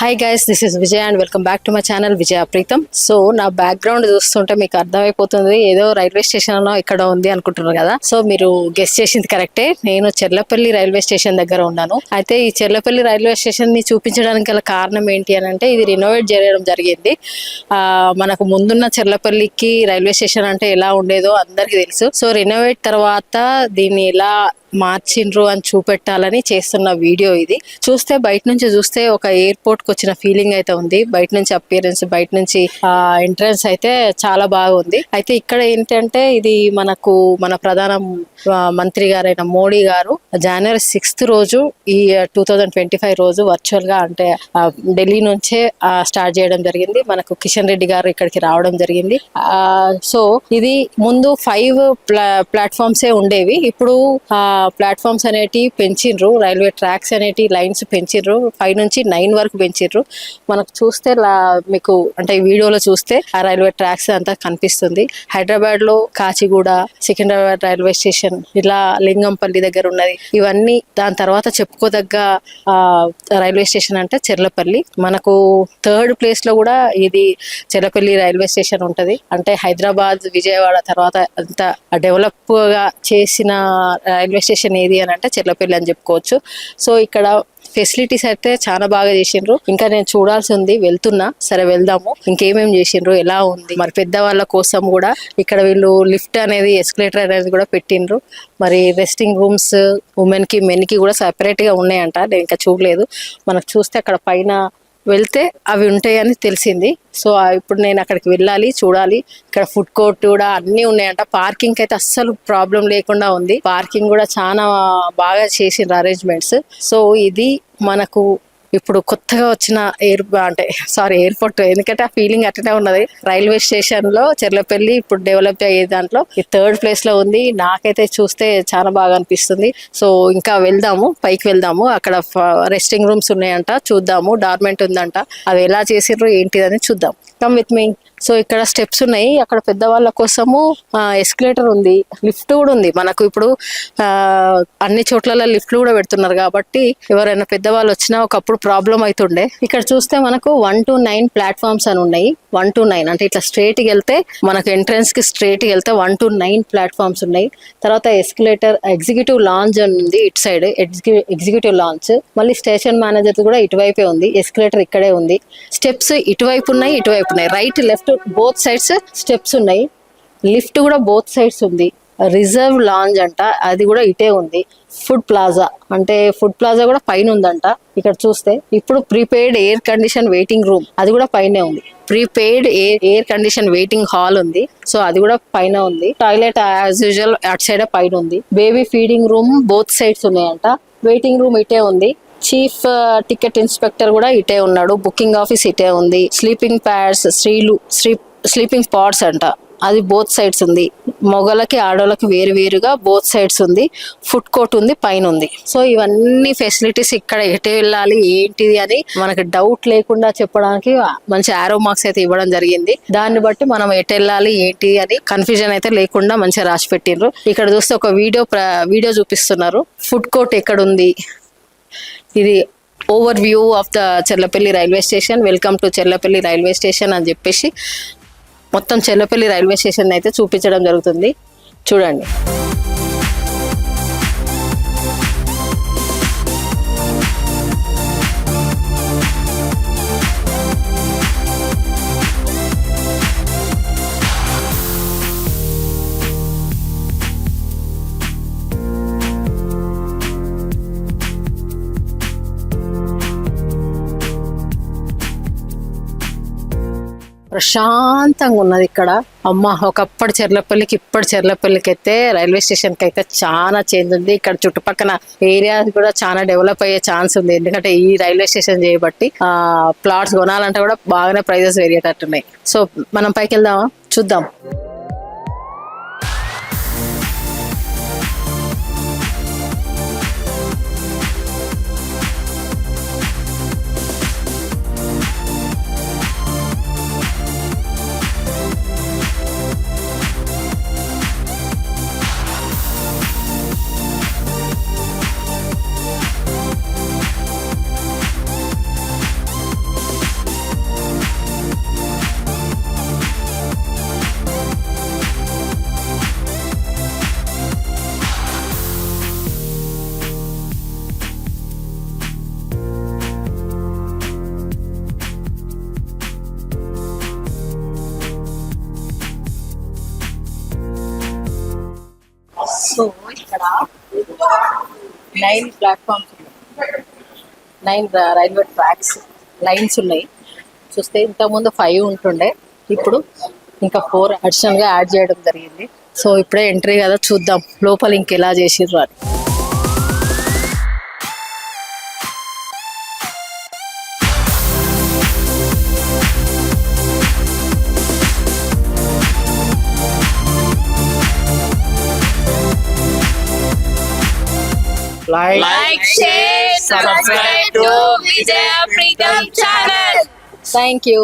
Hi guys, this is Vijay and welcome back to my channel Vijaya Preetham. So నా background చూస్తుంటే మీకు అర్థమైపోతుంది ఏదో రైల్వే స్టేషన్ ఇక్కడ ఉంది అనుకుంటున్నారు కదా. సో మీరు గెస్ట్ చేసింది కరెక్టే. నేను చెర్లపల్లి రైల్వే స్టేషన్ దగ్గర ఉన్నాను. అయితే ఈ చెర్లపల్లి రైల్వే స్టేషన్ ని చూపించడానికి గల కారణం ఏంటి అని అంటే, ఇది రినోవేట్ చేయడం జరిగింది. మనకు ముందున్న చెర్లపల్లికి రైల్వే స్టేషన్ అంటే ఎలా ఉండేదో అందరికీ తెలుసు. సో రినోవేట్ తర్వాత దీన్ని ఎలా మార్చిండ్రు అని చూపెట్టాలని చేస్తున్న వీడియో ఇది. చూస్తే బయట నుంచి చూస్తే ఒక ఎయిర్పోర్ట్ కి వచ్చిన ఫీలింగ్ అయితే ఉంది. బయట నుంచి అపియరెన్స్, బయట నుంచి ఎంట్రన్స్ అయితే చాలా బాగుంది. అయితే ఇక్కడ ఏంటంటే, ఇది మన ప్రధాన మంత్రి గారైన మోడీ గారు జనవరి 6th రోజు ఈ 2025 రోజు వర్చువల్ గా అంటే ఢిల్లీ నుంచే స్టార్ట్ చేయడం జరిగింది. మనకు కిషన్ రెడ్డి గారు ఇక్కడికి రావడం జరిగింది. సో ఇది ముందు 5 ప్లాట్ఫామ్సే ఉండేవి. ఇప్పుడు ప్లాట్ఫామ్స్ అనేటి పెంచిండ్రు, రైల్వే ట్రాక్స్ అనేటి లైన్స్ పెంచిండ్రు, 5 నుంచి 9 వరకు పెంచిండ్రు. మనకు చూస్తే మీకు అంటే ఈ వీడియోలో చూస్తే ఆ రైల్వే ట్రాక్స్ అంతా కనిపిస్తుంది. హైదరాబాద్ లో కాచిగూడ, సికింద్రాబాద్ రైల్వే స్టేషన్, ఇలా లింగంపల్లి దగ్గర ఉన్నది. ఇవన్నీ దాని తర్వాత చెప్పుకోదగ్గ రైల్వే స్టేషన్ అంటే చెర్లపల్లి. మనకు 3rd ప్లేస్ లో కూడా ఇది చెర్లపల్లి రైల్వే స్టేషన్ ఉంటది. అంటే హైదరాబాద్, విజయవాడ తర్వాత అంత డెవలప్ గా చేసిన రైల్వే స్టేషన్ ఏది అని అంటే చెర్లపల్లి అని చెప్పుకోవచ్చు. సో ఇక్కడ ఫెసిలిటీస్ అయితే చాలా బాగా చేసిండ్రు. ఇంకా నేను చూడాల్సి ఉంది, వెళ్తున్నా. సరే వెళ్దాము. ఇంకేమేం చేసిండ్రు, ఎలా ఉంది, మరి పెద్దవాళ్ళ కోసం కూడా ఇక్కడ వీళ్ళు లిఫ్ట్ అనేది, ఎస్కలేటర్ అనేది కూడా పెట్టిండ్రు. మరి రెస్టింగ్ రూమ్స్ ఉమెన్ కి మెన్ కి కూడా సెపరేట్ గా ఉన్నాయంట. నేను ఇంకా చూడలేదు. మనకు చూస్తే అక్కడ పైన వెళ్తే అవి ఉంటాయని తెలిసింది. సో ఇప్పుడు నేను అక్కడికి వెళ్ళాలి, చూడాలి. ఇక్కడ ఫుడ్ కోర్ట్ కూడా అన్ని ఉన్నాయంట. పార్కింగ్ అయితే అస్సలు ప్రాబ్లం లేకుండా ఉంది. పార్కింగ్ కూడా చాలా బాగా చేసిండ్రు అరేంజ్మెంట్స్. సో ఇది మనకు ఇప్పుడు కొత్తగా వచ్చిన ఎయిర్పోర్ట్. ఎందుకంటే ఆ ఫీలింగ్ అట్లనే ఉన్నది. రైల్వే స్టేషన్ లో చెర్లపల్లి ఇప్పుడు డెవలప్ అయ్యే దాంట్లో ఈ 3rd ప్లేస్ లో ఉంది. నాకైతే చూస్తే చాలా బాగా అనిపిస్తుంది. సో ఇంకా వెళ్దాము, పైకి వెళ్దాము. అక్కడ రెస్టింగ్ రూమ్స్ ఉన్నాయంట, చూద్దాము. డార్మెంట్ ఉందంట. అవి ఎలా చేసిర్రు ఏంటిదని చూద్దాం. Come with me. సో ఇక్కడ స్టెప్స్ ఉన్నాయి. అక్కడ పెద్దవాళ్ళ కోసము ఎస్కలేటర్ ఉంది, లిఫ్ట్ కూడా ఉంది. మనకు ఇప్పుడు అన్ని చోట్ల లిఫ్ట్లు కూడా పెడుతున్నారు కాబట్టి ఎవరైనా పెద్దవాళ్ళు వచ్చినా ఒకప్పుడు ప్రాబ్లం అవుతుండే. ఇక్కడ చూస్తే మనకు 1 to 9 ప్లాట్ఫామ్స్ అని ఉన్నాయి. 1 to 9 అంటే ఇట్లా స్ట్రైట్ కి వెళ్తే మనకు ఎంట్రన్స్ కి స్ట్రైట్ కి వెళ్తే 1 to 9 ప్లాట్ఫామ్స్ ఉన్నాయి. తర్వాత ఎస్కలేటర్, ఎగ్జిక్యూటివ్ లాంజ్ అని ఉంది ఇటు సైడ్, ఎగ్జిక్యూటివ్ లాంజ్. మళ్ళీ స్టేషన్ మేనేజర్ కూడా ఇటువైపే ఉంది. ఎస్కలేటర్ ఇక్కడే ఉంది. స్టెప్స్ ఇటువైపు ఉన్నాయి, ఇటువైపు ఉన్నాయి. Right left both sides steps ఉన్నాయి. లిఫ్ట్ కూడా బోత్ సైడ్స్ ఉంది. రిజర్వ్ లాంజ్ అంట, అది కూడా ఇటే ఉంది. ఫుడ్ ప్లాజా అంటే ఫుడ్ ప్లాజా కూడా పైన ఉందంట. ఇక్కడ చూస్తే ఇప్పుడు prepaid air condition waiting room, అది కూడా పైనే ఉంది. Prepaid air condition waiting hall ఉంది. సో అది కూడా పైన ఉంది. టాయిలెట్ యాజ్ యూజువల్ అటు సైడ్ పైన ఉంది. Baby feeding room both sides ఉన్నాయంట. వెయిటింగ్ రూమ్ ఇటే ఉంది. చీఫ్ టికెట్ ఇన్స్పెక్టర్ కూడా ఇటే ఉన్నాడు. బుకింగ్ ఆఫీస్ ఇటే ఉంది. స్లీపింగ్ ప్యాడ్స్, స్లీపింగ్ పాడ్స్ అంట, అది బోత్ సైడ్స్ ఉంది. మొగలకి ఆడోళ్ళకి వేరుగా బోత్ సైడ్స్ ఉంది. ఫుడ్ కోర్ట్ ఉంది, పైన ఉంది. సో ఇవన్నీ ఫెసిలిటీస్ ఇక్కడ ఎటు వెళ్ళాలి ఏంటిది అని మనకి డౌట్ లేకుండా చెప్పడానికి మంచి ఆరో మార్క్స్ అయితే ఇవ్వడం జరిగింది. దాన్ని బట్టి మనం ఎటు వెళ్ళాలి ఏంటి అని కన్ఫ్యూజన్ అయితే లేకుండా మంచిగా రాసి పెట్టిండ్రు. ఇక్కడ చూస్తే ఒక వీడియో చూపిస్తున్నారు. ఫుడ్ కోర్ట్ ఎక్కడ ఉంది, ఇది overview of the Cherlapally railway station. Welcome to Cherlapally railway station అని చెప్పేసి మొత్తం చెర్లపల్లి రైల్వే స్టేషన్ అయితే చూపించడం జరుగుతుంది. చూడండి. ప్రశాంతంగా ఉన్నది ఇక్కడ. ఒకప్పటి చెర్లపల్లికి ఇప్పటి చెర్లపల్లికి అయితే రైల్వే స్టేషన్ కి అయితే చాలా చేంజ్ ఉంది. ఇక్కడ చుట్టుపక్కల ఏరియా కూడా చాలా డెవలప్ అయ్యే ఛాన్స్ ఉంది. ఎందుకంటే ఈ రైల్వే స్టేషన్ చేయబట్టి ప్లాట్స్ కొనాలంటే కూడా బాగానే ప్రైజెస్ పెరిగేటట్టున్నాయి. సో మనం పైకి వెళ్దామా, చూద్దాం. సో ఇక్కడ 9 ప్లాట్ఫామ్స్ ఉన్నాయి, 9 రైల్వే ట్రాక్స్ లైన్స్ ఉన్నాయి. చూస్తే ఇంతకుముందు 5 ఉంటుండే, ఇప్పుడు ఇంకా 4 అడిషనల్గా యాడ్ చేయడం జరిగింది. సో ఇప్పుడే ఎంట్రీ కదా, చూద్దాం లోపల ఇంకెలా చేసిర్రు అని. Like, share, subscribe to Vijaya Pritam channel. Thank you.